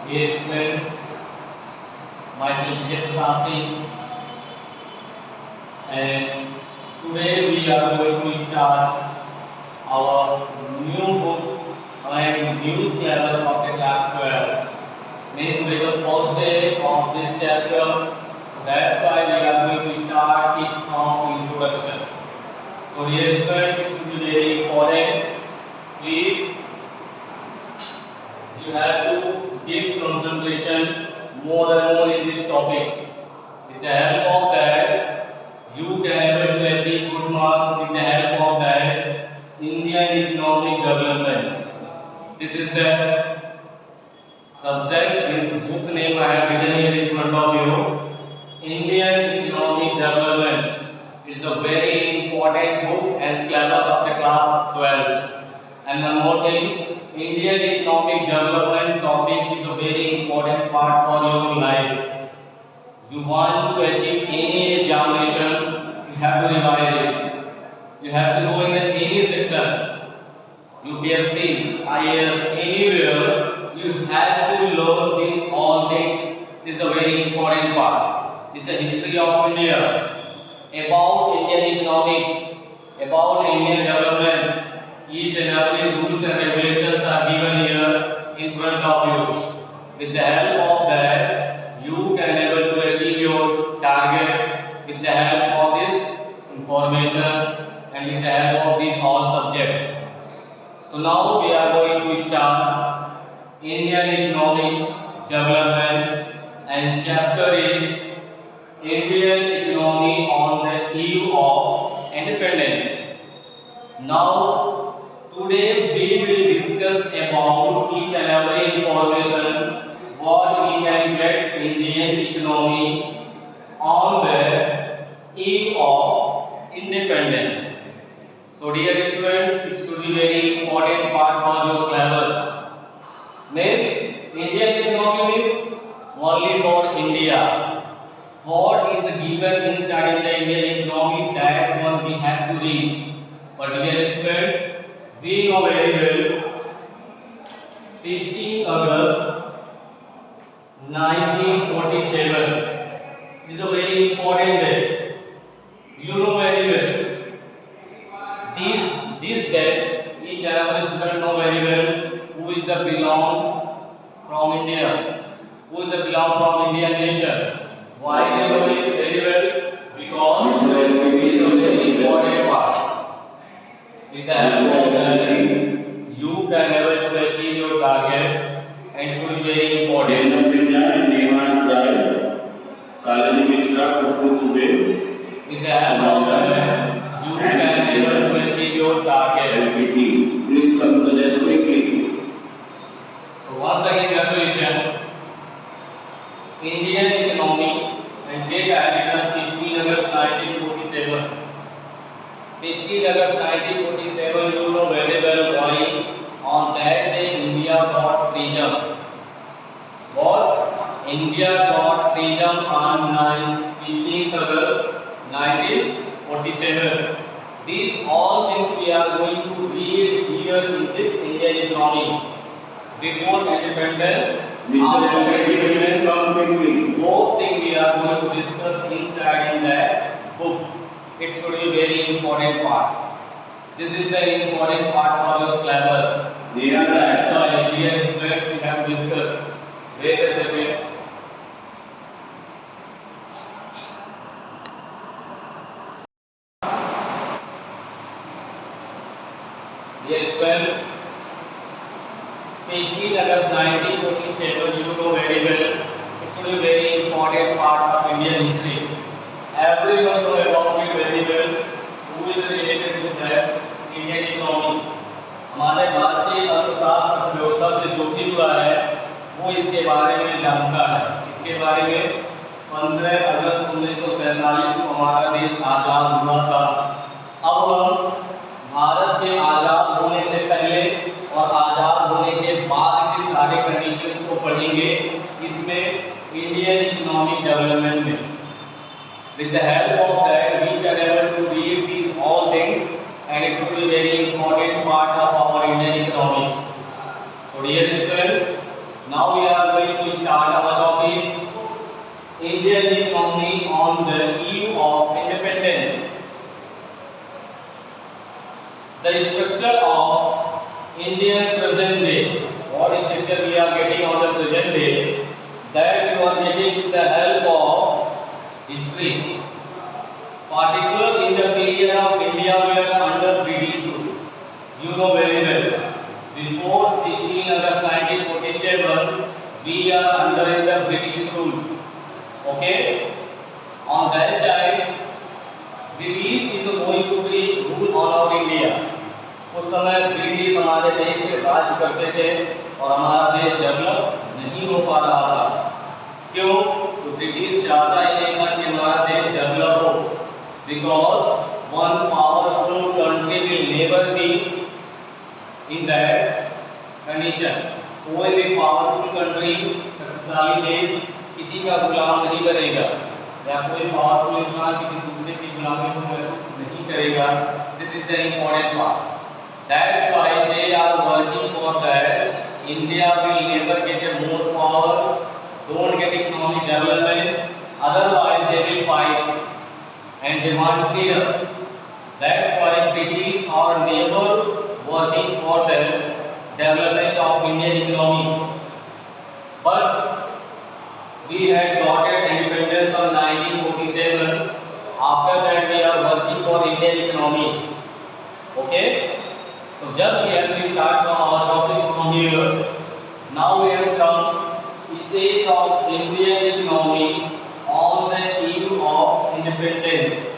Dear students, myself Vijay Pratap Singh, and today we are going to start our new book and new syllabus of the class 12. Means today is the first day of this chapter, so that's why we are going to start it from introduction. So dear students, it should be very important. Please, you have to give concentration more and more in this topic. With the help of that, you can able to achieve good marks. With the help of that, Indian economic development. This is the subject, means book name I have written here in front of you. Indian economic development is a very important book and syllabus of the class 12th. And one more thing, Indian economic development topic is a very important part for your life. You want to achieve any examination, you have to revise it. You have to go in any section, UPSC, IAS, anywhere, you have to learn these all things. This is a very important part. This is the history of India, about Indian economics, about Indian development. Each and every rules and regulations are given here in front of you. With the help of that, you can able to achieve your target with the help of this information and with the help of these all subjects. So now we are going to start Indian economic development, and chapter is Indian economy on the eve of independence. Now today we will discuss about each and every information what we can get Indian economy on the eve of independence. So dear students, it should be very important part for your syllabus. Means Indian economy means only for India. What is given inside in the Indian economy, that one we have to read. But dear students, we know very well 16 August 1947 is a very important date. You know very well. This date, each and every student know very well who is the belong from India, who is the belong from Indian nation. Why they know it very well? Because it is a very important part. With the help of that, you can able to achieve your target and should be very important. With the help of that, you can able to achieve your target. Please come to the desk quickly. So once again, congratulations. Indian economy and date I 15 August 1947. 15 August 1947, you know very well why. On that day, India got freedom. What? India got freedom on 15 August 1947. These all things we are going to read here in this Indian economy. Before independence, after independence, both things we are going to discuss inside in that book. It should be very important part. This is the important part for your syllabus. That's why dear students we have discussed. Wait a second. Dear students, 15 August 1947, you know very well. It should be very important part of Indian history. Everyone know about it very well. Who is related with that Indian economy? हमारे भारतीय अर्थशास्त्र अर्थव्यवस्था से जो भी जुड़ा है वो इसके बारे में जानता है. इसके बारे में 15 अगस्त 1947 को हमारा देश आज़ाद हुआ था. अब हम भारत के आज़ाद होने से पहले और आज़ाद होने के बाद के सारे कंडीशंस को पढ़ेंगे इसमें इंडियन इकोनॉमिक डेवलपमेंट में. With the help of that, we can able to read these all things, and it should be a very important part of our Indian economy. So dear students, now we we are going to start our topic, Indian economy on the eve of independence. The structure of Indian present day. What structure we are getting on the present day? That you are getting with the help of history. Particularly in the period of India were under British rule. You know very well. Before 16 August 1947, we are under the British rule. Okay? On that time, British is going to be rule on our India. उस समय British हमारे देश पे राज करते थे और हमारा देश डेवलप नहीं हो पा रहा था। क्यों? तो ब्रिटिश चाहता ही नहीं था कि हमारा देश डेवलप हो। Because one powerful country will never be in that condition. कोई भी पावरफुल कंट्री, शक्तिशाली देश किसी का गुलाम नहीं करेगा या कोई पावरफुल इंसान किसी दूसरे की गुलामी को महसूस नहीं करेगा। This is the important part. That's why they are working for that. India will never get a more power, don't get economic development, otherwise they will fight and demand freedom. That's why British are never working for the development of Indian economy. But we had gotten independence on 1947. After that we are working for Indian economy. Okay? So just we have to start from our topic from here. Now we have come state of Indian economy on the eve of independence.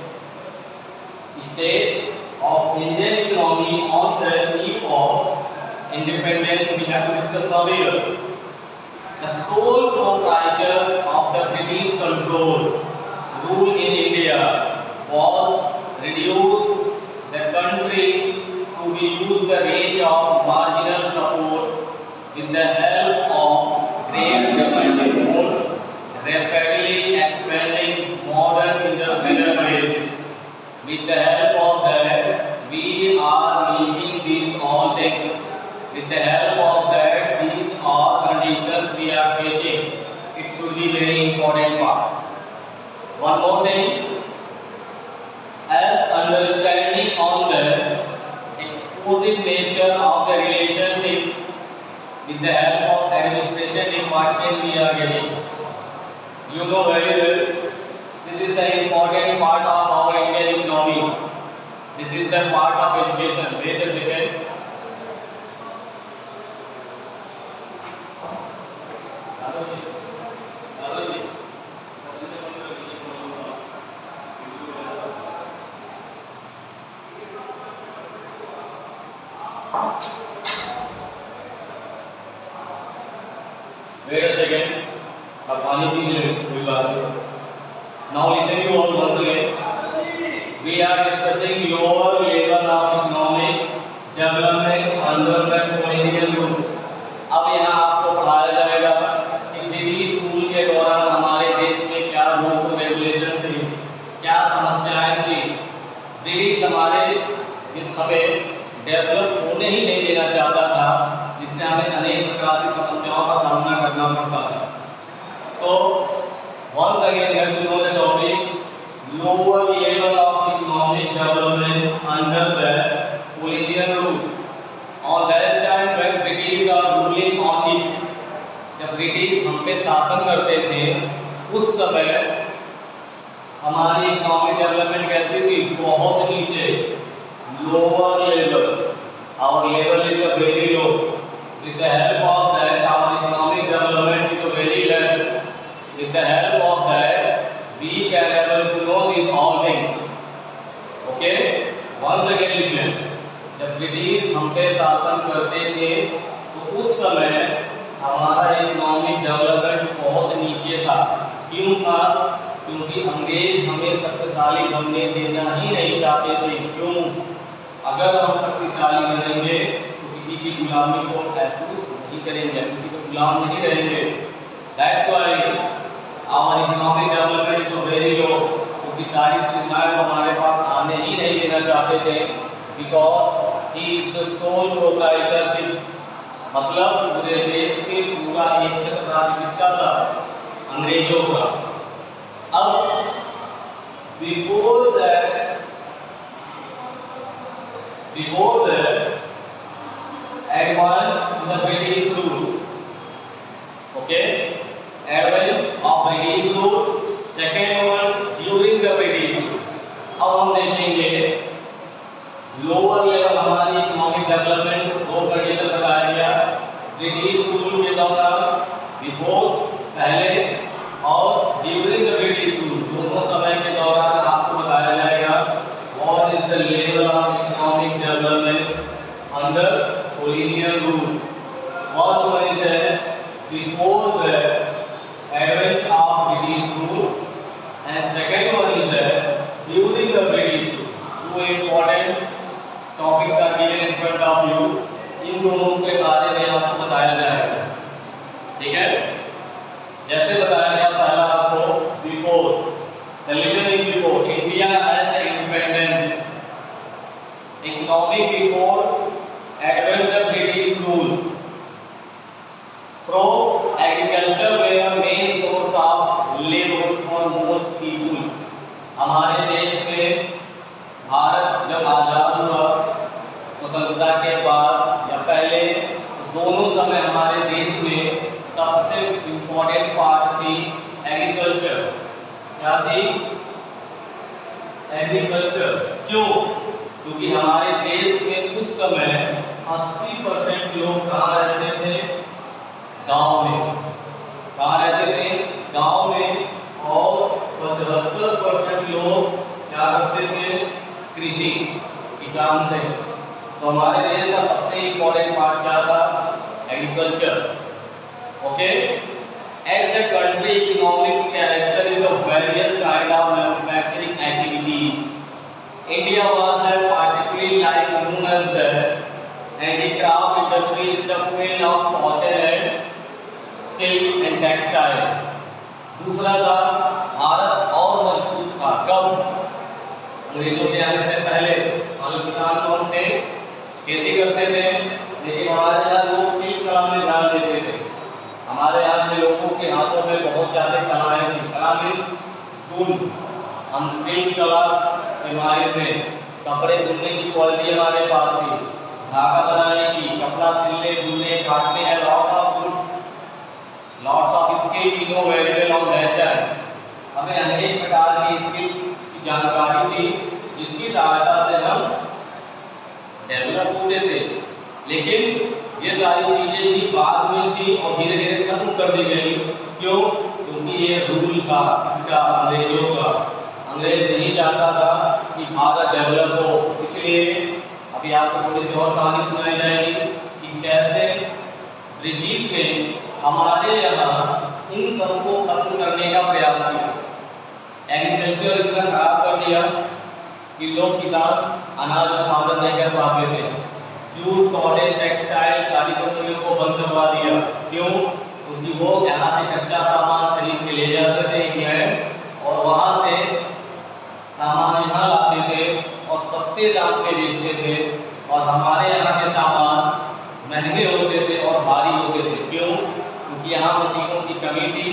State of Indian economy on the eve of independence we have to discuss now here. The sole proprietors of the British control rule in India was reduce the country to be used the range of marginal support with the help of Great British more rapidly expanding modern industrial base. With the help of that, we are leaving these all things. With the help of that, these are conditions we are facing. It should be very important part. One more thing, as understanding on the exposite nature of the relationship with the help of administration department we are getting. You know very well, this is the important part of our Indian economy. This is the part of education. Wait a second. Wait a second. अब पानी P ले कोई बात नहीं. Now listen you all once again. We are discussing lower level of economic development under the colonial rule. अब यहाँ आपको पढ़ाया जाएगा कि ब्रिटिश रूल के दौरान हमारे देश में क्या रूल्स और रेगुलेशन थे, क्या समस्याएं थी। ब्रिटिश हमारे इस हमें डेवलप होने ही नहीं देना चाहता था, जिससे हमें अनेक प्रकार की समस्याओं का सामना करना पड़ता था। So once again you have to know the topic, lower level of economic development under the colonial rule. On that time when British are ruling on it, जब ब्रिटिश हम पे शासन करते थे, उस समय हमारी इकोनॉमिक डेवलपमेंट कैसी थी? बहुत नीचे, lower level. Our level is very low. With the help of that, our economic development is very less. With the help of that, we can able to know these all things. Okay? Once again listen. जब British हम पे शासन करते थे, तो उस समय हमारा इकोनॉमिक डेवलपमेंट बहुत नीचे था। क्यों था? क्योंकि अंग्रेज हमें शक्तिशाली बनने देना ही नहीं चाहते थे। क्यों? अगर हम शक्तिशाली बनेंगे तो किसी की गुलामी को महसूस नहीं करेंगे, किसी के गुलाम नहीं रहेंगे। That's why our economic development is very low, क्योंकि सारी सुविधाएं हमारे पास आने ही नहीं देना चाहते थे। Because he is the sole proprietorship मतलब पूरे देश पे पूरा एक छत्र राज्य किसका था? अंग्रेजों का। अब before that advent the British rule, okay, advent of British rule, second one during the British rule। अब हम देखेंगे लोअर लेवल हमारी इकोनॉमिक डेवलपमेंट दो कंडीशन बताया गया ब्रिटिश रूल के दौरान, बिफोर पहले और ड्यूरिंग द ब्रिटिश रूल दोनों समय के दौरान आपको बताया जाएगा what is the level of economic development under colonial rule। First one is that before the advent of British rule, and second one is that during the British rule। Two important topics are given in front of you। इन दोनों के बारे में आपको बताया जाएगा, ठीक है। जैसे बताया गया पहला आपको before, the listening before India has the independence, economic before advent the British rule, through agriculture were main source of livelihood for most peoples। हमारे देश में भारत जब आजाद हुआ स्वतंत्रता के बाद या पहले, दोनों समय हमारे देश में सबसे इम्पोर्टेंट पार्ट थी एग्रीकल्चर। क्या थी? एग्रीकल्चर। क्यों? क्योंकि हमारे देश में उस समय 80% लोग कहाँ रहते थे? गांव में। कहाँ रहते थे? गांव में। और 75% लोग क्या करते थे? कृषि, किसान थे। तो हमारे देश का सबसे इम्पोर्टेंट पार्ट क्या था? Agriculture, okay. At the country economics character is the various kind of manufacturing activities. India was then particularly like known as the handicraft industries in the field of cotton and silk and textile। दूसरा था भारत और मजबूत था कब? अंग्रेजों के आने से पहले। मतलब किसान कौन थे? खेती करते थे, लेकिन हमारे यहाँ लोग शिल्प कला में ध्यान देते थे। हमारे यहाँ के लोगों के हाथों में बहुत ज़्यादा कलाएं थी। कला मीन्स गुण। हम शिल्प कला के माहिर थे। कपड़े बुनने की क्वालिटी हमारे पास थी, धागा बनाने की, कपड़ा सिलने, बुनने, काटने है, lots of skill we know very well on that. हमें अनेक प्रकार की स्किल्स की जानकारी थी जिसकी सहायता से हम डेवलप होते थे। लेकिन ये सारी चीजें भी बाद में थी और धीरे धीरे खत्म कर दी गई। क्यों? क्योंकि ये रूल था इसका, अंग्रेजों का। अंग्रेज नहीं चाहता था कि भारत डेवलप हो, इसलिए अभी आपको थोड़ी सी और कहानी सुनाई जाएगी कि कैसे ब्रिटिश ने हमारे यहाँ इन सबको खत्म करने का प्रयास किया। एग्रीकल्चर इतना खराब कर दिया कि लोग किसान अनाज उत्पादन नहीं कर पाते थे। जूट, कॉटन, टेक्सटाइल सारी कंपनियों को बंद करवा दिया। क्यों? क्योंकि वो यहाँ से कच्चा सामान खरीद के ले जाते थे इंग्लैंड और वहाँ से सामान यहाँ लाते थे और सस्ते दाम पे बेचते थे, और हमारे यहाँ के सामान महंगे होते थे और भारी होते थे। क्यों? क्योंकि यहाँ मशीनों की कमी थी।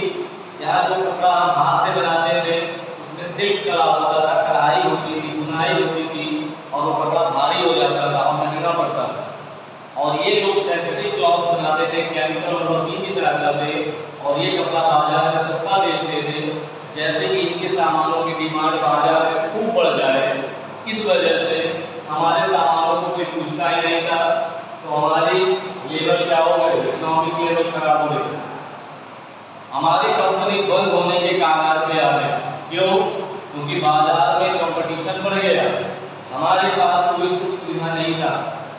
यहाँ जो कपड़ा हम हाथ से बनाते थे उसमें सिल्क कला होता था, कढ़ाई होती थी, बुनाई होती थी, और वो कपड़ा भारी हो जाता था और महंगा पड़ता था। और ये लोग सिंथेटिक क्लॉथ बनाते थे केमिकल और मशीन की सहायता से, और ये कपड़ा बाजार में सस्ता बेचते थे। जैसे कि इनके सामानों की डिमांड बाजार में खूब बढ़ जाए, इस वजह से हमारे सामानों को कोई पूछता ही नहीं था, तो हमारी लेवल क्या हो गई? इकोनॉमिक लेवल खराब हो गई। हमारी कंपनी बंद होने के कगार पे आ गई। क्यों? क्योंकि बाजार में कंपटीशन बढ़ गया। हमारे पास कोई सुख सुविधा नहीं था,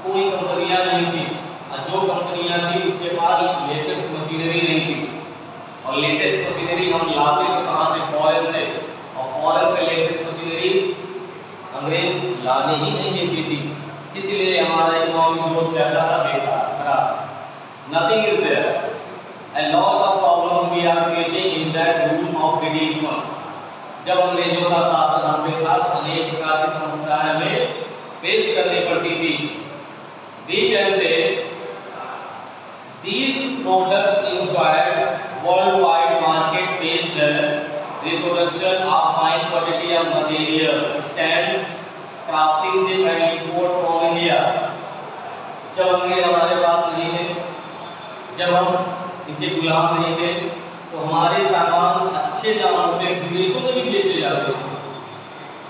कोई कंपनियां नहीं थी, और जो कंपनियां थी उसके पास लेटेस्ट मशीनरी नहीं थी। और लेटेस्ट मशीनरी हम लाते तो कहाँ से? फॉरेन से। और फॉरेन से लेटेस्ट मशीनरी अंग्रेज लाने ही नहीं देती थी। इसलिए हमारा इकोनॉमिक ग्रोथ कैसा था? बेकार, खराब। Nothing is there. A lot of problems we are facing in that rule of British one। जब अंग्रेजों का शासन हम पे था तो अनेक प्रकार की समस्याएं हमें फेस करनी पड़ती थी। We can say products enjoyed worldwide market based reproduction of fine quantity of material stands crafting से and import from India। जब अंग्रेज हमारे पास नहीं थे, जब हम इनके गुलाम नहीं थे, तो हमारे सामान अच्छे दामों पे विदेशों में भी बेचे जाते थे।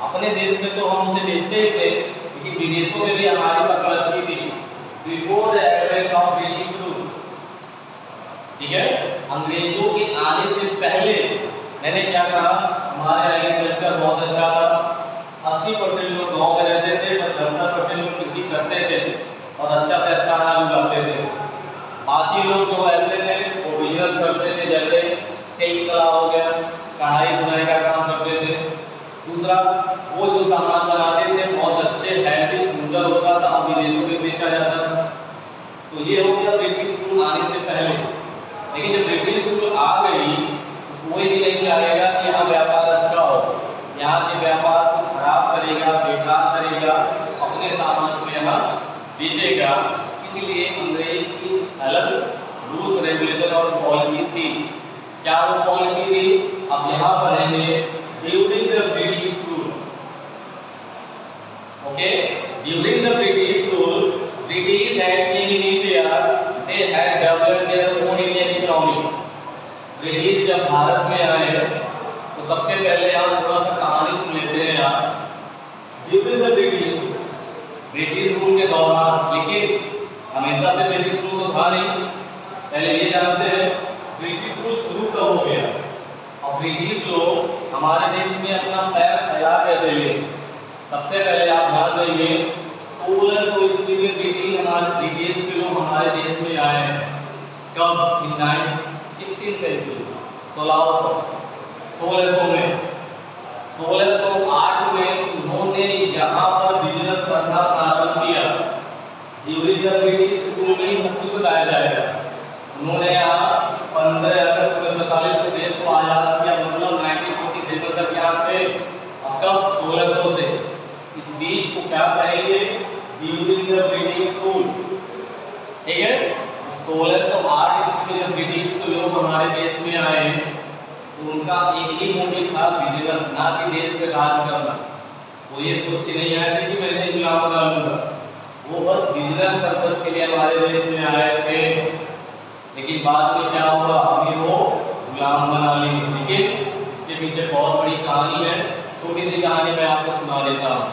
अपने देश में तो हम उसे बेचते ही थे, लेकिन विदेशों में भी हमारी पकड़ अच्छी थी। Before the advent of British rule, ठीक है, अंग्रेजों के आने से पहले मैंने क्या कहा, हमारे एग्रीकल्चर बहुत अच्छा था। 80% लोग गांव में रहते थे, 75% लोग कृषि करते थे और अच्छा से अच्छा अनाज उगाते थे। बाकी लोग जो ऐसे थे वो बिजनेस करते थे, जैसे सिल्क कला हो गया, कढ़ाई बुनाई का काम करते थे। दूसरा, वो जो सामान बनाते थे बहुत अच्छे हेल्दी सुंदर होता था और विदेशों में बेचा जाता था। तो ये हो गया ब्रिटिश रूल आने से पहले। लेकिन जब ब्रिटिश रूल आ गई तो कोई भी नहीं चाहेगा कि यहाँ व्यापार अच्छा हो, यहाँ के व्यापार को खराब करेगा, बेकार करेगा, अपने सामान को यहाँ बेचेगा। इसलिए अंग्रेज की अलग रूल्स रेगुलेशन और पॉलिसी थी। क्या वो पॉलिसी थी? अब यहाँ पढ़ेंगे during the British rule. Okay, during the British rule British had came in India, they had developed their own Indian economy. British जब भारत में आए तो सबसे पहले यहाँ थोड़ा सा कहानी सुन लेते हैं यहाँ। ड्यूरिंग द ब्रिटिश रूल के दौरान, लेकिन हमेशा से ब्रिटिश रूल तो था नहीं, पहले ये जानते हैं ब्रिटिश रूल शुरू कब हो गया और ब्रिटिश लोग हमारे देश में अपना पैर फैला कैसे लिए। सबसे पहले आप ध्यान देंगे 1600 ईस्वी में ब्रिटिश के लोग हमारे देश में आए हैं। कब? इन 16th सेंचुरी, 1600 में। 1608 में उन्होंने यहाँ पर बिजनेस करना प्रारंभ किया। ड्यूरिंग द ब्रिटिश रूल में ही सब कुछ बताया जाएगा। उन्होंने यहाँ 15 अगस्त 1947 को देश को आजाद किया, मतलब 1947 तक यहाँ थे। अब कब? 1600 से। इस बीच को क्या कहेंगे? ड्यूरिंग द ब्रिटिश रूल, ठीक है। 1608 ईस्वी में जब ब्रिटिश के लोग हमारे देश में आए तो उनका एक ही मोटिव था, बिजनेस, ना कि देश पे राज करना। वो ये सोच के नहीं आए थे कि मैं इन्हें गुलाम बना लूंगा, वो बस बिजनेस पर्पस के लिए हमारे देश में आए थे। लेकिन बाद में क्या हुआ, हमें वो गुलाम बना लेंगे। लेकिन इसके पीछे बहुत बड़ी कहानी है, छोटी सी कहानी मैं आपको सुना देता हूँ।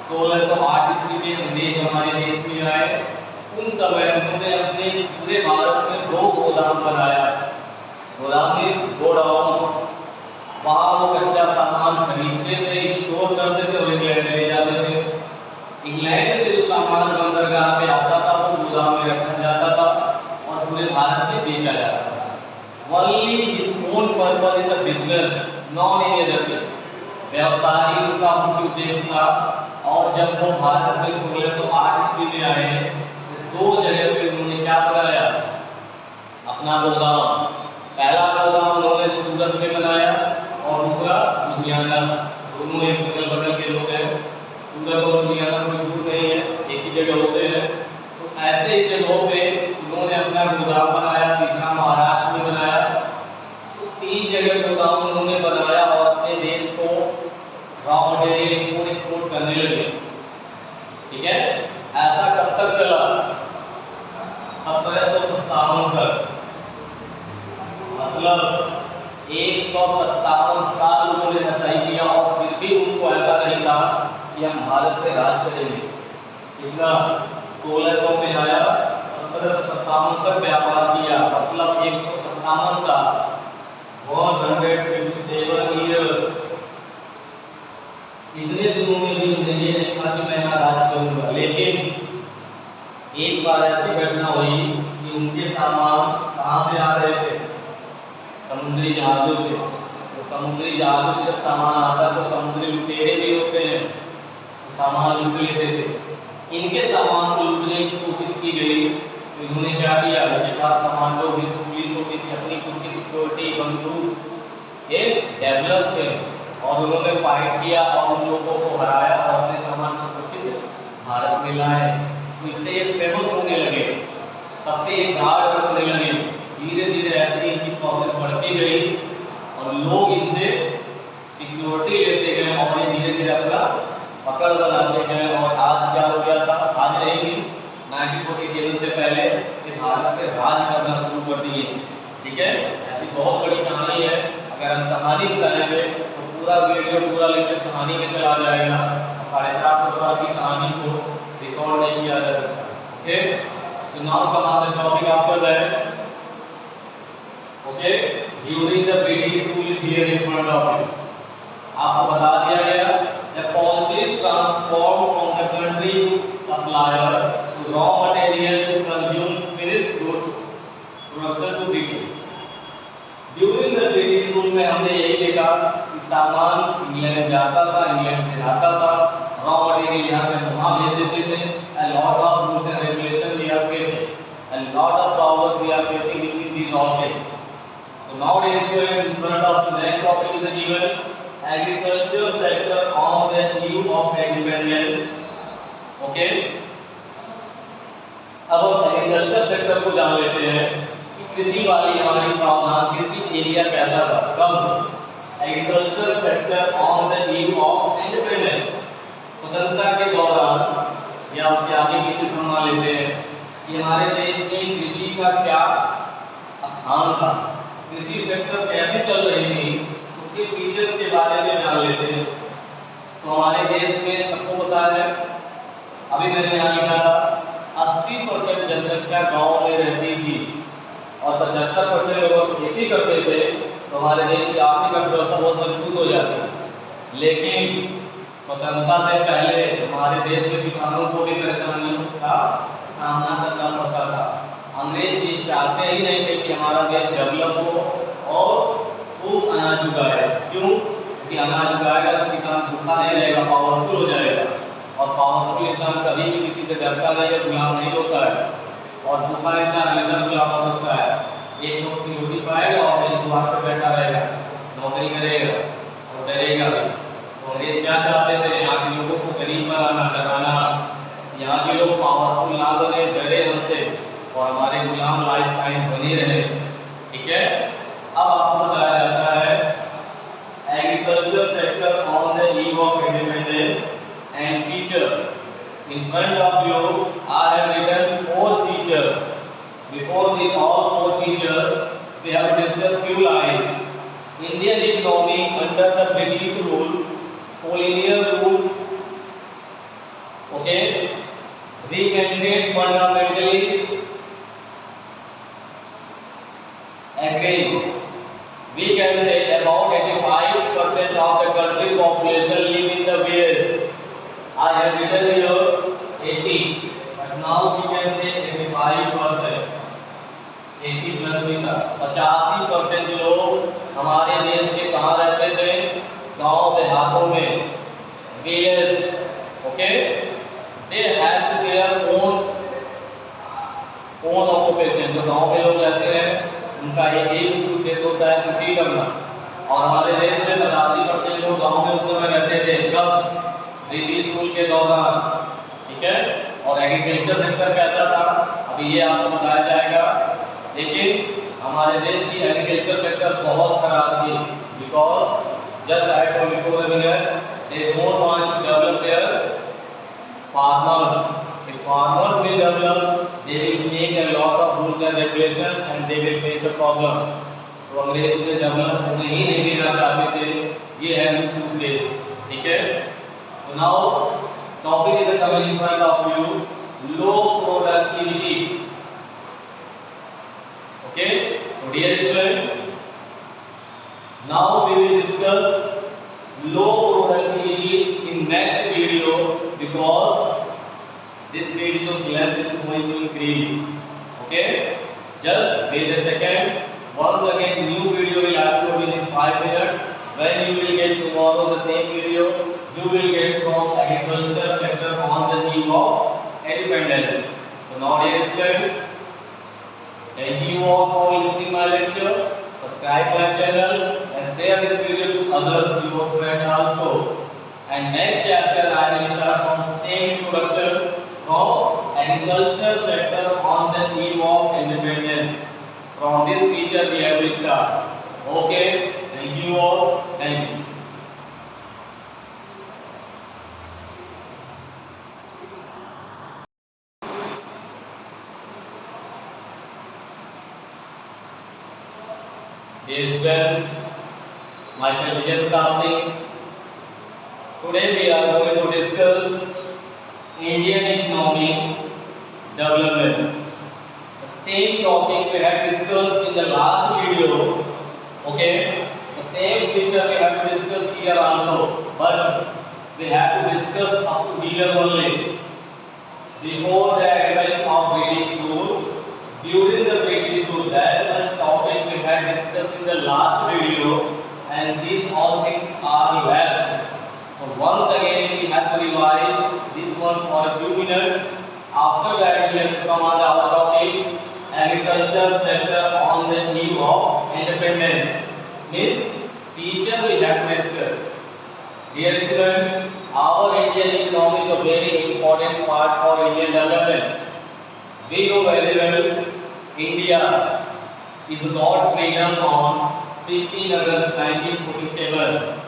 1608 ईस्वी में अंग्रेज हमारे देश में आए। उन समय उन्होंने अपने पूरे भारत में 2 गोदाम बनाया। गोदाम मीन्स गोडाउन। वहाँ वो कच्चा सामान खरीदते थे, स्टोर करते थे और इंग्लैंड ले जाते थे। इंग्लैंड से जो सामान बंदरगाह पे आता था वो गोदाम में रखा जाता था और पूरे भारत में बेचा जाता था। Only his own purpose is a business, non any other thing. व्यवसाय ही उनका मुख्य उद्देश्य था। और जब वो भारत में 1608 ईस्वी में आए तो 2 जगह पे उन्होंने क्या बनाया? अपना गोदाम। पहला गोदाम उन्होंने सूरत में बनाया और दूसरा लुधियाना। दोनों एक बगल बगल के लोग हैं, सूरत और लुधियाना कोई दूर नहीं है, एक ही जगह होते हैं। तो ऐसे ही जगहों पे उन्होंने अपना गोदाम बनाया। तीसरा महाराष्ट्र में बनाया। तो 3 जगह गोदाम उन्होंने बनाया और अपने देश को रॉ मटेरियल इंपोर्ट एक्सपोर्ट करने लगे, ठीक है। ऐसा कब तक चला? 1757 तक, मतलब 157 साल उन्होंने ऐसा ही किया और फिर भी उनको ऐसा नहीं था कि हम भारत पे राज करेंगे। इतना 1600 में आया, 1757 तक व्यापार किया, मतलब 157 साल, 157 ईयर्स। इतने दिनों में भी उन्हें ये नहीं था कि मैं यहाँ राज करूंगा। लेकिन एक बार ऐसी घटना हुई कि उनके सामान कहाँ से आ रहे थे? समुद्री जहाजों से। तो समुद्री जहाजों से जब सामान आता है तो समुद्री लुटेरे भी होते हैं, तो सामान लूट लेते थे। इनके सामान को लूटने की कोशिश की गई तो इन्होंने क्या किया? उनके पास कमांडो पुलिस होती थी, अपनी खुद की सिक्योरिटी, बंदूक ये डेवलप थे और उन्होंने फाइट किया और उन लोगों को हराया और अपने सामान को सुरक्षित भारत में लाए। तो इससे ये फेमस होने लगे। तब से ये गार्ड रखने लगे। धीरे धीरे ऐसे इनकी प्रोसेस बढ़ती गई और लोग इनसे सिक्योरिटी लेते गए और ये धीरे धीरे अपना पकड़ बनाते गए। और आज क्या हो गया था, आज नहीं मीन्स 1947 से पहले ये भारत पे राज करना शुरू कर दिए। ठीक है, ऐसी बहुत बड़ी कहानी है। अगर हम कहानी बताएंगे तो पूरा वीडियो पूरा लेक्चर कहानी में चला जाएगा और 450 साल की कहानी को रिकॉर्ड नहीं किया जा सकता। Okay, so now come on the topic after that. Okay, during the British rule is here in front of you. आपको बता दिया गया the policies transform from the country to supplier to raw material to consume finished goods production to people. During the British rule में हमने यही देखा कि सामान इंग्लैंड जाता था, इंग्लैंड से आता था, रॉ मटेरियल यहाँ से वहाँ भेज देते थे। A lot of rules and regulations we are facing, a lot of problems we are facing between these all things. So nowadays students, in front of the next topic is given agriculture sector on the eve of independence. Okay, अब agriculture sector को जान लेते हैं कि कृषि वाली हमारी प्रावधान कृषि एरिया कैसा था कब। Agriculture sector on the eve of independence, स्वतंत्रता के दौरान या उसके आगे की सिर्फ हम मान लेते हैं कि हमारे देश में कृषि का क्या स्थान था, कृषि सेक्टर कैसे चल रही थी, उसके फीचर्स के बारे में जान लेते हैं। तो हमारे देश में सबको पता है, अभी मैंने यहाँ लिखा था 80% जनसंख्या गांव में रहती थी और 75% लोग खेती करते थे। तो हमारे देश की आर्थिक अर्थव्यवस्था बहुत मजबूत हो जाती। लेकिन स्वतंत्रता से पहले हमारे देश में किसानों को भी परेशानियों का सामना करना पड़ता था। अंग्रेज ये चाहते ही नहीं थे कि हमारा देश डेवलप हो और खूब अनाज उगाए। क्यों? क्योंकि अनाज उगाएगा तो किसान भूखा नहीं रहेगा, पावरफुल हो जाएगा। और पावरफुल इंसान कभी भी किसी से डरता नहीं है, गुलाम नहीं होता है। और भूखा इंसान हमेशा गुलाम हो सकता है। एक वक्त की रोटी पाएगा और एक द्वार पर बैठा रहेगा, नौकरी करेगा और डरेगा भी। अंग्रेज क्या चाहते थे? यहाँ के लोगों को गरीब बनाना, डराना, यहाँ के लोग पावरफुल ना बने, डरे हमसे और हमारे गुलाम लाइफ टाइम बने रहे। ठीक है, अब आपको बताया जाता है agriculture sector on the eve of independence and feature. In front of you I have written 4 features. Before these all 4 features, we have to discuss few lines. Indian economy under the British rule, colonial rule, okay, we maintain fundamentally agree. We can say about 85% of the country population live in the villages. I have written here 80, but now we can say 85%. 80 plus भी था। 85% लोग हमारे देश के कहाँ रहते थे? गांव देहातों में, village. Okay, they have to their own occupation. जो गांव में लोग रहते हैं उनका एक ही उद्देश्य होता है कृषि करना। और हमारे देश में 85% लोग गांव में उस समय रहते थे। कब? ब्रिटिश रूल के दौरान। ठीक है, और एग्रीकल्चर सेक्टर कैसा था अभी ये आपको बताया जाएगा। लेकिन हमारे देश की एग्रीकल्चर सेक्टर बहुत खराब थी, because just I told before a minute they don't want to develop their farmers. If farmers will develop, they will make a lot of rules and regulations and they will face a problem. तो अंग्रेज उसे develop होने ही नहीं देना चाहते थे। ये है मुख्य उद्देश्य। ठीक है, तो now topic is coming in front of you, low productivity. Okay, so dear students, now we will discuss low productivity in next video because this video's length is going to increase. Okay, just wait a second. Once again, new video will upload within 5 minutes. When you will get tomorrow the same video, you will get from agriculture sector on the eve of independence. So now dear students, thank you all for listening my lecture. Subscribe my channel and share this video to others, your friends also. And next chapter I will start from same introduction from agriculture sector on the eve of independence. From this feature we have to start. Okay, thank you all. Thank you. Dear students, myself Vijay Pratap Singh. Today we are going to discuss Indian economy development. The same topic we have discussed in the last video. Okay, the same feature we have to discuss here also, but we have to discuss up to here only. Before the advent of British rule, during the British rule, that was topic we had discussed in the last video, and these all things are left. So once again we have to revise this one for a few minutes. After that we have to come on our topic agriculture sector on the eve of independence. Means feature we have to discuss. Dear students, our Indian economy is a very important part for Indian development. We know very well India is got freedom on 15 August 1947.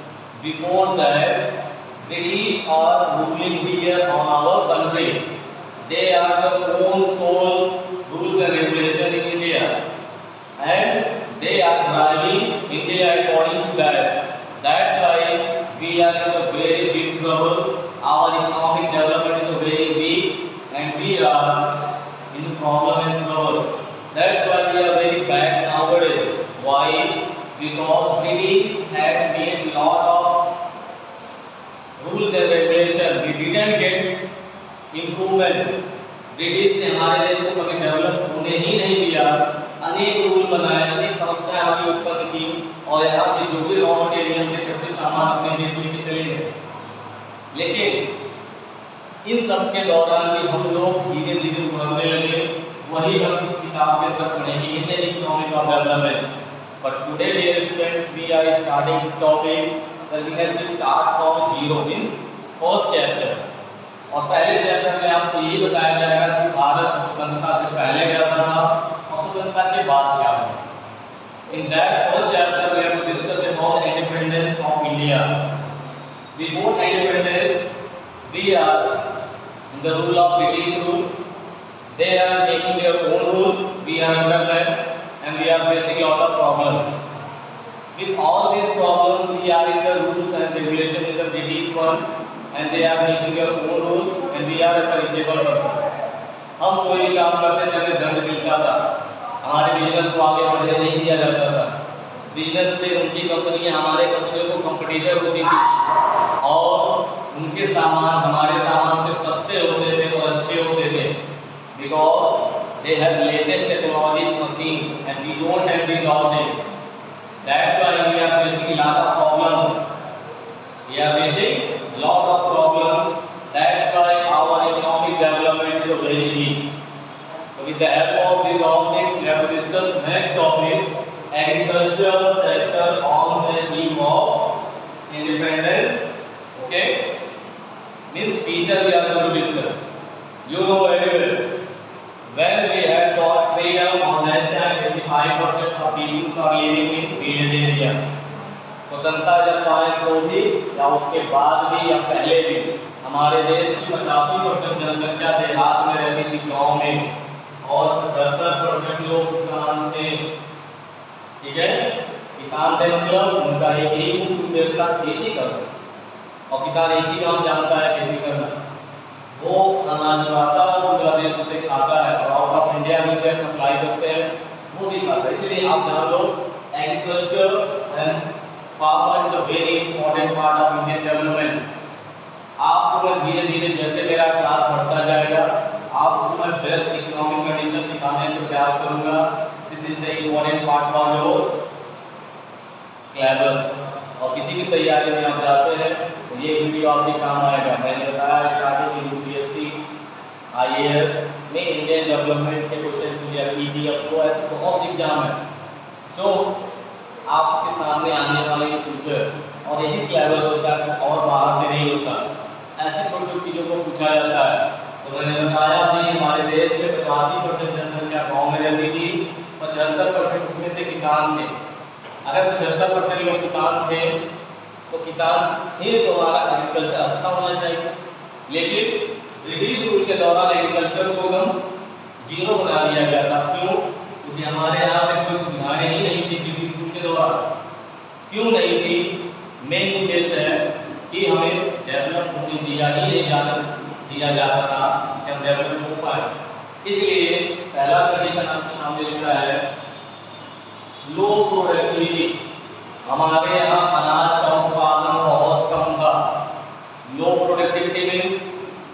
Before that, British are ruling here on our country. They are the own sole rules and regulation in India, and they are driving India according to that. That's why we are in a very big trouble. Our economic development is very weak, and we are in problem and trouble. That's why we are very bad nowadays. Why? Because British had made lot of rules and regulation. We didn't get improvement. British ने हमारे देश को कभी develop होने ही नहीं दिया. अनेक rule बनाए, अनेक समस्याएं हमारी उत्पन्न की, और यहाँ के जो भी रॉ मटेरियल थे, कच्चे सामान अपने देश लेके चले गए. लेकिन इन सब के दौरान भी हम लोग धीरे धीरे उभरने लगे. वही हम इस किताब के अंदर पढ़ेंगे, Indian economic of development. But today dear students, we are starting this topic that we have to start from zero, means first chapter. और पहले चैप्टर में आपको ये बताया जाएगा कि भारत स्वतंत्रता से पहले कैसा था और स्वतंत्रता के बाद क्या हुआ. In that first chapter we have to discuss about the independence of India. Before independence, we are in the rule of British rule. They are making their own rules. We are under them, and we are facing a lot of problems. With all these problems, we are in the rules and regulation in the British one, and they are making their own rules, and we are a perishable person. हम कोई भी काम करते थे हमें दंड मिलता था. हमारे बिजनेस को आगे बढ़ने नहीं दिया जाता था. बिजनेस में उनकी कंपनियां हमारे कंपनियों को कंपटीटर होती थी, और उनके सामान हमारे सामान से सस्ते होते थे और अच्छे होते थे. Because they have latest technologies, machine, and we don't have these all things. That's why we are facing a lot of problems. We are facing lot of problems. That's why our economic development is very weak. So with the help of these all things, we have to discuss next topic, agriculture sector on the eve of independence. Okay, means feature we are going to discuss. You know very well, when we had got freedom on that time, 85% of people are living in village area. स्वतंत्रता जब पाए तो भी, या उसके बाद भी, या पहले भी, हमारे देश की 85% जनसंख्या देहात में रहती थी, गांव में, और 75% लोग किसान थे. ठीक है, किसान थे मतलब उनका एक ही मुख्य उद्देश्य था खेती करना, और किसान एक ही काम जानता है, खेती करना. वो अनाज उगाता है, पूरा देश उसे खाता है, और आउट ऑफ इंडिया भी उसे सप्लाई करते हैं, वो भी खाता है. इसलिए आप जान लो, agriculture and farmer is a very important part of Indian development. आपको मैं धीरे धीरे जैसे मेरा क्लास बढ़ता जाएगा, आपको मैं बेस्ट इकोनॉमिक कंडीशन सिखाने का प्रयास करूंगा. This is the important part for your syllabus. और किसी भी तैयारी में आप जाते हैं तो ये वीडियो आपके काम आएगा. मैंने बताया स्टार्टिंग में यूपीएससी, आईएएस में इंडियन डेवलपमेंट के क्वेश्चन पूछे, पीडीएफ को, ऐसे बहुत से एग्जाम है जो आपके सामने आने वाले इन फ्यूचर, और यही सिलेबस होता है, कुछ और बाहर से नहीं होता. ऐसी छोटी छोटी चीज़ों को पूछा जाता है. तो मैंने बताया कि हमारे देश में 85% जनसंख्या गाँव में रहती थी, 75% उसमें से किसान थे। अगर 75% लोग किसान थे तो किसान थे तो हमारा एग्रीकल्चर अच्छा होना चाहिए, लेकिन ब्रिटिश रूल के दौरान एग्रीकल्चर को एकदम जीरो बना दिया गया था। क्यों? क्योंकि हमारे यहाँ पे कोई सुविधाएं ही नहीं थी ब्रिटिश रूल के दौरान। क्यों नहीं थी? मेन उद्देश्य है कि हमें डेवलप होने दिया जाता था कि हम डेवलप हो पाए। इसलिए पहला कंडीशन आपके सामने लिखा है लो प्रोडक्टिविटी। हमारे यहाँ अनाज का उत्पादन बहुत कम था। लो प्रोडक्टिविटी मीन्स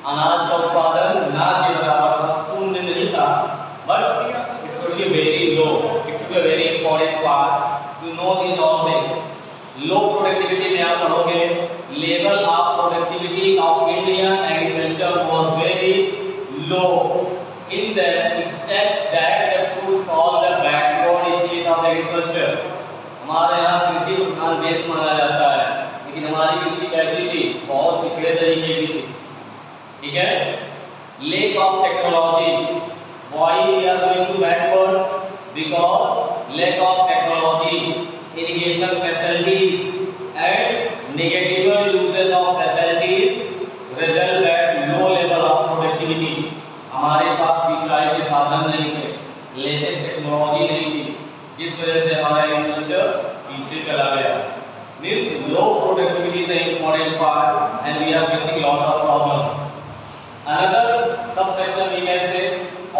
अनाज का उत्पादन ना के बराबर था, शून्य नहीं था, but it should be very low. It should be very important part to know this all things. Low productivity में आप पढ़ोगे level of productivity of Indian agriculture was very low in them except that they could call the backward state of agriculture। हमारे यहाँ कृषि प्रधान देश माना जाता है, लेकिन हमारी कृषि कैसी थी? बहुत पिछड़े तरीके की थी। ठीक है? lack of technology। why we are going to backward? because lack of technology, irrigation facilities and negligible usage of facilities result at low level of productivity। हमारे पास सिंचाई के साधन नहीं थे, लेटेस्ट टेक्नोलॉजी नहीं थी, जिस वजह से हमारा एग्रीकल्चर पीछे चला गया। Means low productivity is the important part and we are facing lot of problems. Another sub section we can say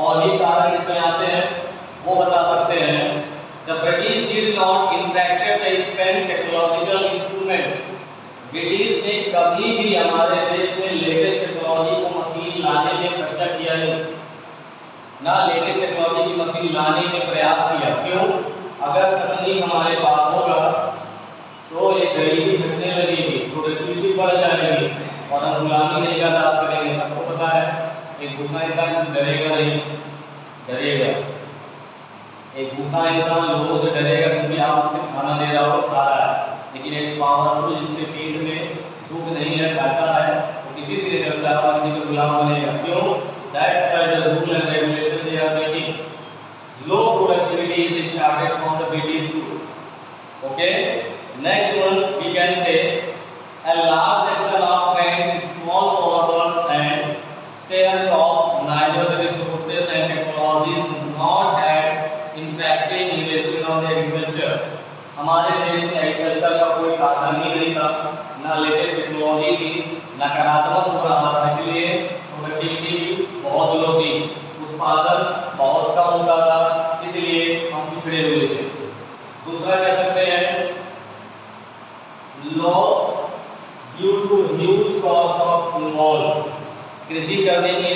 और भी कारण इसमें आते हैं, वो बता सकते हैं the British did not interacted the spend technological instruments. British ने कभी भी हमारे देश में लेटेस्ट टेक्नोलॉजी को मशीन लाने में खर्चा किया नहीं, ना लेटेस्ट टेक्नोलॉजी की मशीन लाने में प्रयास किया। क्यों? अगर तकनीक हमारे पास होगा तो ये गरीबी घटने लगेगी, प्रोडक्टिविटी बढ़ जाएगी और हम गुलामी नहीं बर्दाश्त करेंगे। सबको पता है एक भूखा इंसान से डरेगा नहीं, डरेगा। एक भूखा इंसान लोगों से डरेगा क्योंकि आप उससे खाना दे रहा हो, खा रहा है, लेकिन एक पावरफुल जिसके पेट में भूख नहीं है, पैसा है, वो किसी से नहीं डरता है और किसी का गुलाम बनेगा। क्यों? That's why the rule and regulation they are making. Low productivity is started from the British rule. Okay. Next one we can say a large section of trades, small farmers and sharecroppers, neither the resources and technologies not had interactive investment on the agriculture। हमारे देश में agriculture का कोई साधन ही नहीं था, ना latest technology थी, नकारात्मक हो रहा था, इसलिए प्रोडक्टिविटी भी बहुत लो थी, उत्पादन बहुत कम होता था, इसलिए हम पिछड़े हुए थे। दूसरा कह सकते हैं loss due to huge cost of involve. कृषि करने में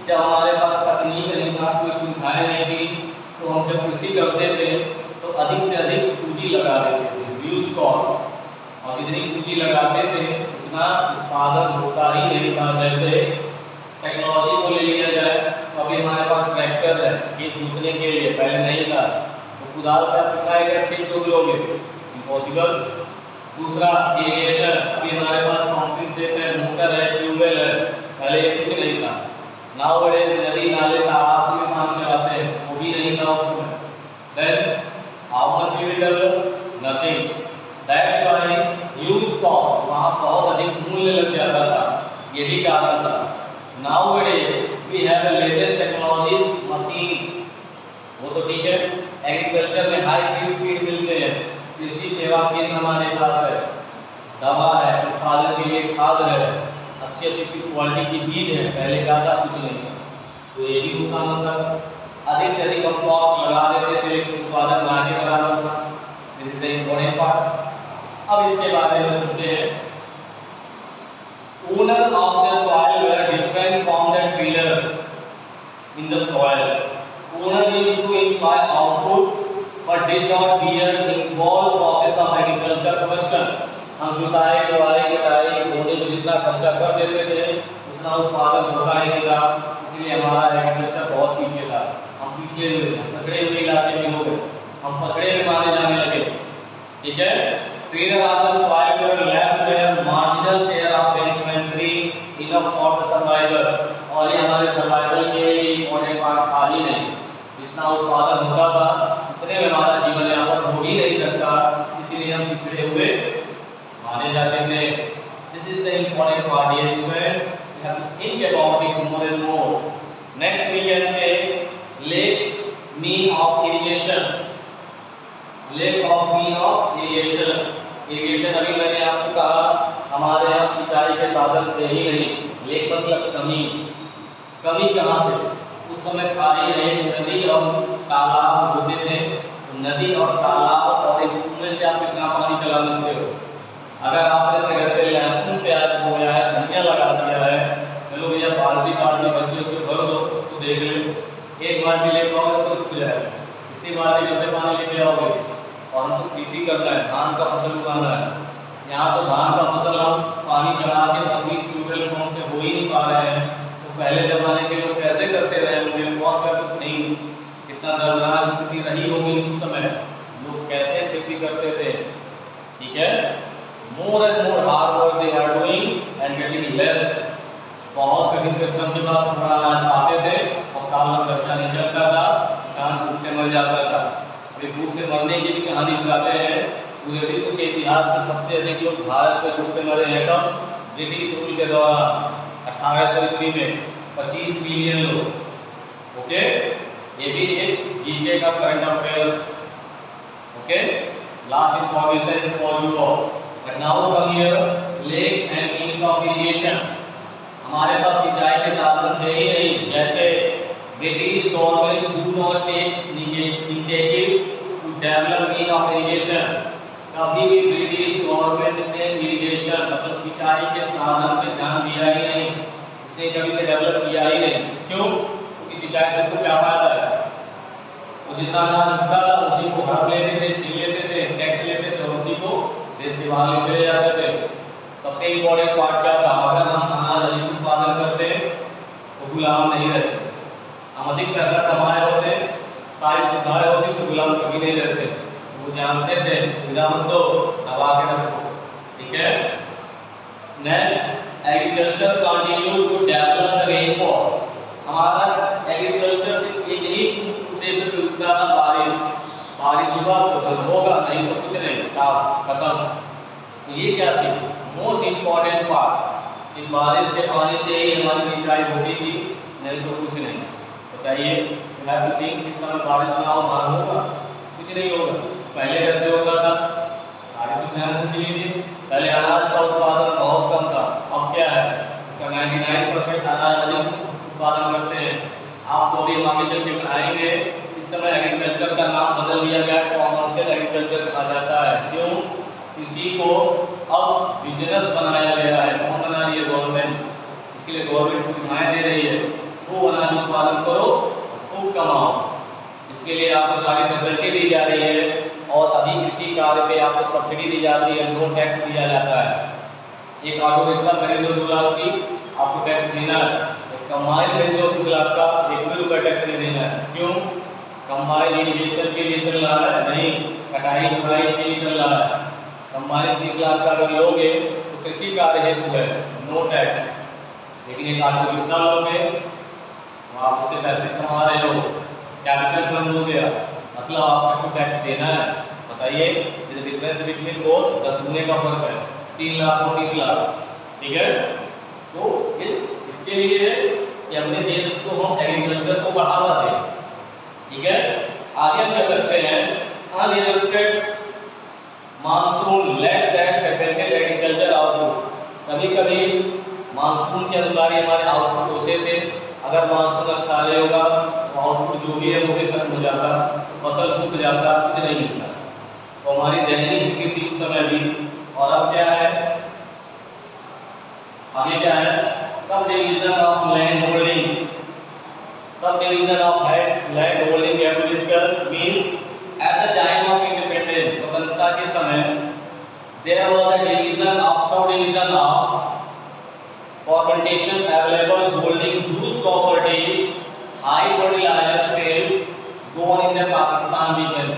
जब हमारे पास तकनीक नहीं था, कोई सुविधाएं नहीं थी, तो हम जब कृषि करते थे तो अधिक से अधिक पूंजी लगा देते थे, ह्यूज कॉस्ट, और जितनी पूंजी लगाते थे उतना उत्पादन होता ही नहीं था। जैसे टेक्नोलॉजी को ले लिया जाए तो अभी हमारे पास ट्रैक्टर है खेत जोतने के लिए, पहले नहीं था, तो कुदाल से आप कितना एकड़ खेत जोत लोगे? इम्पॉसिबल। दूसरा इरिगेशन, अभी हमारे पास पंपिंग सेट है, मोटर है, ट्यूबवेल है, पहले ये कुछ नहीं था। नाउअडेज नदी नाले तालाब से भी पानी चलाते हैं, वो भी नहीं था उस समय। Then how much we will develop? Nothing. That's why huge cost, वहाँ बहुत अधिक मूल्य लग जाता था, ये भी कारण था। Nowadays we have the latest technologies, machine, वो तो ठीक है, एग्रीकल्चर में हाइब्रिड सीड मिलते हैं, कृषि सेवा केंद्र हमारे पास है, दवा है, उत्पादन के लिए खाद है, अच्छी अच्छी क्वालिटी की बीज है, पहले क्या था? कुछ नहीं था, तो ये भी नुकसान होता था। अधिक से अधिक हम कॉस्ट लगा देते थे लेकिन उत्पादन ना के बराबर था। This is the important part. अब इसके बारे में सुनते हैं। Owner of the soil were different from the tiller in the soil. Owner used to employ output but did not bear involve process of agriculture production. हम जुताई, बुआई, कटाई, बोने में जितना खर्चा कर देते थे उतना उत्पादन होता ही नहीं था, इसलिए हमारा एग्रीकल्चर बहुत पीछे था। हम पीछे पछड़े हुए इलाके में हो गए, हम पछड़े में माने जाने लगे। ठीक है? Trader of the soil were left where marginal share of beneficiary enough for the survival. और ये हमारे सर्वाइवल के लिए इम्पोर्टेंट पार्ट था ही नहीं। जितना उत्पादन होता था उतने में हमारा जीवन यापन हो ही नहीं सकता, इसीलिए हम पिछड़े हुए माने जाते थे। This is the important part dear students, you have to think about it more and more. Next we can say lack mean of irrigation. Lack of mean of irrigation. Irrigation अभी मैंने आपको कहा हमारे यहाँ सिंचाई के साधन थे ही नहीं। लेक मतलब कमी। कमी कहाँ से? उस समय था ही नहीं। नदी और तालाब होते थे, तो नदी और तालाब और एक कुएं से आप कितना पानी चला सकते हो? अगर आपने अपने घर पे लहसुन प्याज बोया है, धनिया लगा दिया है, चलो भैया बाल्टी भर के उसे भर दो तो देख लो, एक बाल्टी ले पाओगे तो सूख जाएगा। कितनी बाल्टी कैसे पानी लेके आओगे? और हमको खेती करना है, धान का फसल उगाना है। यहाँ तो धान का फसल हम पानी चढ़ा के मशीन ट्यूबवेल पंप से हो ही नहीं पा रहे हैं। तो पहले जमाने के लोग कैसे करते रहे होंगे? कॉस्ट का कुछ नहीं, कितना दर्दनाक स्थिति रही होगी उस समय, लोग कैसे खेती करते थे। ठीक है, more and more hard work they are doing and getting less. बहुत कठिन परिश्रम के बाद थोड़ा अनाज पाते थे और साल भर खर्चा नहीं चलता था, किसान भूख से मर जाता था। अभी भूख से मरने की भी कहानी बताते हैं। पूरे विश्व के इतिहास में सबसे अधिक लोग भारत में भूख से मरे हैं कब? ब्रिटिश रूल के दौरान 1800 ईस्वी में 25 मिलियन लोग। ओके, ये भी एक जीके का current affair. Okay, last information is for you all. But now come here, lack and means of irrigation. हमारे पास सिंचाई के साधन थे ही नहीं। जैसे British government do not take initiative to develop mean of irrigation. कभी भी ब्रिटिश गवर्नमेंट ने इरिगेशन मतलब सिंचाई के साधन पे ध्यान दिया ही नहीं, इसने कभी से डेवलप किया ही नहीं। क्यों? क्योंकि सिंचाई से उनको क्या फायदा है? वो जितना अनाज उगता था उसी को हड़प लेते थे, छीन लेते थे, टैक्स लेते थे और उसी को देश के बाहर ले चले जाते थे। सबसे इम्पोर्टेंट पार्ट क्या था? अगर हम अनाज अधिक उत्पादन करते तो गुलाम नहीं रहते। हम अधिक पैसा कमाए होते, सारी सुविधाएं होती तो गुलाम कभी नहीं रहते। तो वो जानते थे सुविधा मत दो, दबा के रखो। ठीक है, next agriculture continue to develop the rainfall. हमारा एग्रीकल्चर से एक ही उद्देश्य पे रुकता था, बारिश हुआ तो धन होगा, नहीं तो कुछ नहीं, साफ खत्म। तो ये क्या थी? Most important part. सिर्फ बारिश के पानी से ही हमारी सिंचाई होती थी, नहीं तो कुछ नहीं। बताइए, यू हैव टू थिंक, इस समय बारिश ना हो धान होगा? कुछ नहीं होगा। पहले कैसे होता था? सारी सुविधाएं सुन लीजिए। पहले अनाज का उत्पादन बहुत कम था, अब क्या है? इसका 99% अनाज अधिक उत्पादन करते हैं। आप तो भी आगे चल के पढ़ाएंगे। इस समय एग्रीकल्चर का नाम बदल दिया गया है, कॉमर्शियल एग्रीकल्चर कहा जाता है। क्यों? कृषि को अब बिजनेस बनाया गया है। कौन बना रही है? गवर्नमेंट। इसके लिए गवर्नमेंट सुविधाएं दे रही है, खूब अनाज उत्पादन करो, खूब कमाओ। इसके लिए आपको सारी फैसिलिटी दी जा रही है और अभी कृषि कार्य पे आपको सब्सिडी दी जाती है, नो टैक्स दिया जाता है। एक ऑटो रिक्शा खरीद लो 2 लाख की, आपको टैक्स देना है। एक कंबाइन खरीद लो 30 लाख का, 1 भी रुपया टैक्स नहीं देना है। क्यों? कंबाइन इरिगेशन के लिए चल रहा है, नहीं कटाई बुनाई के लिए चल रहा है। कंबाइन 30 लाख का अगर लोगे तो कृषि कार्य हेतु है, नो टैक्स। लेकिन एक ऑटो रिक्शा लोगे तो आप उससे पैसे कमा रहे हो, कैपिटल फंड हो गया, मतलब आपको टैक्स देना है। बताइए, इज डिफरेंस बिटवीन बोथ, 10 गुने का फर्क है, 3 लाख और 30 लाख। ठीक है, तो इसके लिए कि अपने देश को हम एग्रीकल्चर को बढ़ावा दें। ठीक है, आगे हम कह सकते हैं uninterrupted monsoon let that affected agriculture output. कभी कभी मानसून के अनुसार ही हमारे आउटपुट होते थे। अगर मानसून अच्छा नहीं होगा तो आउटपुट जो भी है वो भी खत्म हो जाता, फसल सूख जाता, कुछ नहीं मिलता। तो हमारी दयनीय स्थिति थी उस समय भी। और अब क्या है? आगे क्या है? Sub division of land holdings. Sub division of land holding we have to discuss means at the time of independence, स्वतंत्रता के समय there was a division of sub division of fermentation available holding huge property high fertilizer field gone in the Pakistan region.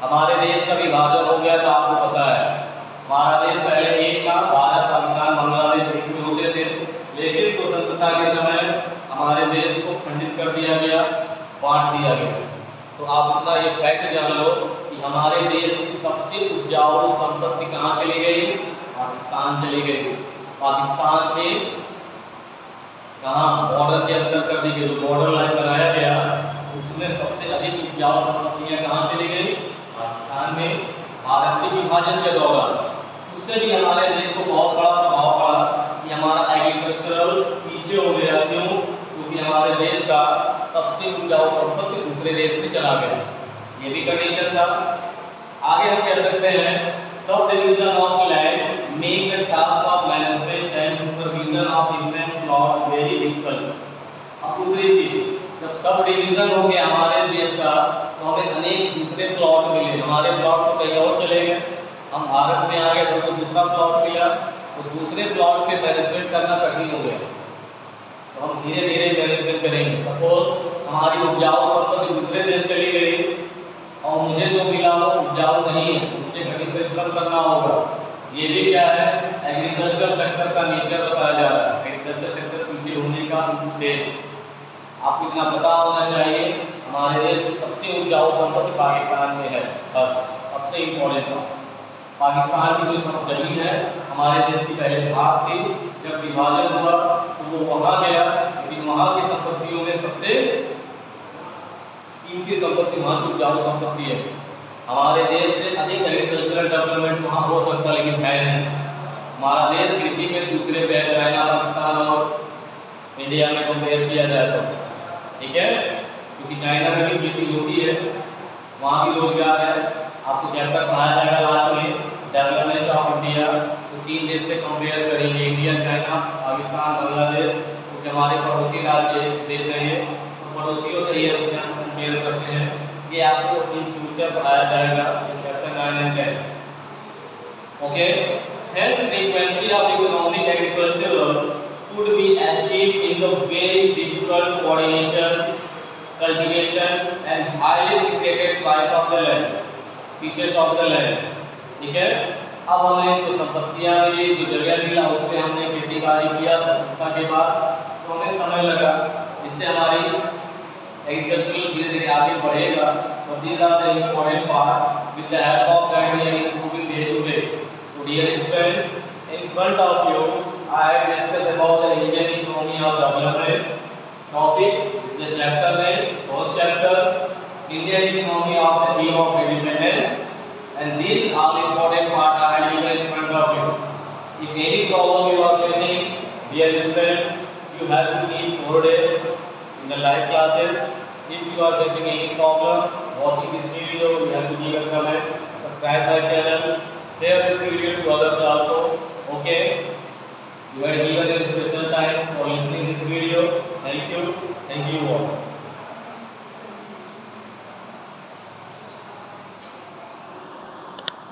हमारे देश का विभाजन हो गया था, आपको पता है। हमारा देश पहले एक था, भारत पाकिस्तान बांग्लादेश एक में होते थे। लेकिन स्वतंत्रता के समय तो आप इतना ये फैक्ट जान लो कि हमारे देश की सबसे उपजाऊ संपत्ति कहाँ चली गई? पाकिस्तान चली गई। पाकिस्तान के कहाँ बॉर्डर के अंदर कर दी गई, जो बॉर्डर लाइन बनाया गया उसमें सबसे अधिक उपजाऊ संपत्तियां कहाँ चली गई? पाकिस्तान में। भारत के विभाजन के दौरान उससे भी हमारे देश को बहुत बड़ा प्रभाव पड़ा कि हमारा एग्रीकल्चरल पीछे हो गया। क्यों? क्योंकि हमारे देश का सबसे उपजाऊ संपत्ति दूसरे देश में चला गया, ये भी कंडीशन था। आगे हम कह सकते हैं सब division of land make the task of management and supervision of different plots very difficult. अब दूसरी चीज, जब सब डिवीजन हो गया हमारे देश का तो हमें अनेक दूसरे प्लॉट मिले। हमारे प्लॉट तो कहीं और चले गए, हम भारत में आ गए, जब दूसरा प्लॉट मिला तो दूसरे प्लॉट पे मैनेजमेंट करना कठिन हो गया। तो हम धीरे धीरे मैनेजमेंट करेंगे। सपोज हमारी उपजाऊ संपत्ति दूसरे देश चली गई और मुझे जो मिला वो उपजाऊ नहीं है, तो मुझे कठिन परिश्रम करना होगा। ये भी क्या है? एग्रीकल्चर सेक्टर का नेचर बताया जा रहा है। एग्रीकल्चर सेक्टर पीछे होने का उद्देश्य आपको इतना पता होना चाहिए। हमारे देश की सबसे उपजाऊ संपत्ति पाकिस्तान में है, बस सबसे इम्पोर्टेंट बात। पाकिस्तान की जो सब जमीन है हमारे देश की पहले भाग थी, जब विभाजन हुआ तो वो वहाँ गया, लेकिन वहाँ की संपत्तियों में सबसे कीमती संपत्ति वहाँ की उपजाऊ संपत्ति है। हमारे देश से अधिक एग्रीकल्चरल डेवलपमेंट वहाँ हो सकता है, लेकिन है नहीं। हमारा देश कृषि में दूसरे पे, चाइना, पाकिस्तान और इंडिया में कंपेयर किया जाए तो, ठीक है, क्योंकि चाइना में भी खेती होती है, वहाँ भी रोजगार है। आपको चैप्टर पढ़ाया जाएगा लास्ट में डेवलपमेंट ऑफ इंडिया, तो 3 देश से कंपेयर करेंगे, इंडिया, चाइना, पाकिस्तान, बांग्लादेश, क्योंकि हमारे पड़ोसी राज्य देश है ये, तो पड़ोसियों से ये कंपेयर करते हैं। ये आपको इन फ्यूचर पढ़ाया जाएगा chapter 9 and 10। Okay, hence frequency of economic agriculture could be achieved in the very difficult coordination, cultivation and highly secreted price of the land, pieces of the land, ठीक है। अब हमें जो संपत्तियां मिली, जो जगह मिला, उस पर हमने खेती बाड़ी किया स्वतंत्रता के बाद, तो हमें समय लगा। इससे हमारी एग्रीकल्चर धीरे धीरे आगे बढ़ेगा। तो these are the important part with the help of that we are improving day to day. So dear students, in front of you I have discussed about the Indian economy of development. Topic is the chapter name, first chapter, Indian economy of the eve of independence, and these are important part I had given in front of you. If any problem you are facing, dear students, you have to be more day in the live classes. If you are facing any problem watching this video, you have to give a comment, subscribe my channel, share this video to others also. Okay, you had given a special time for listening this video.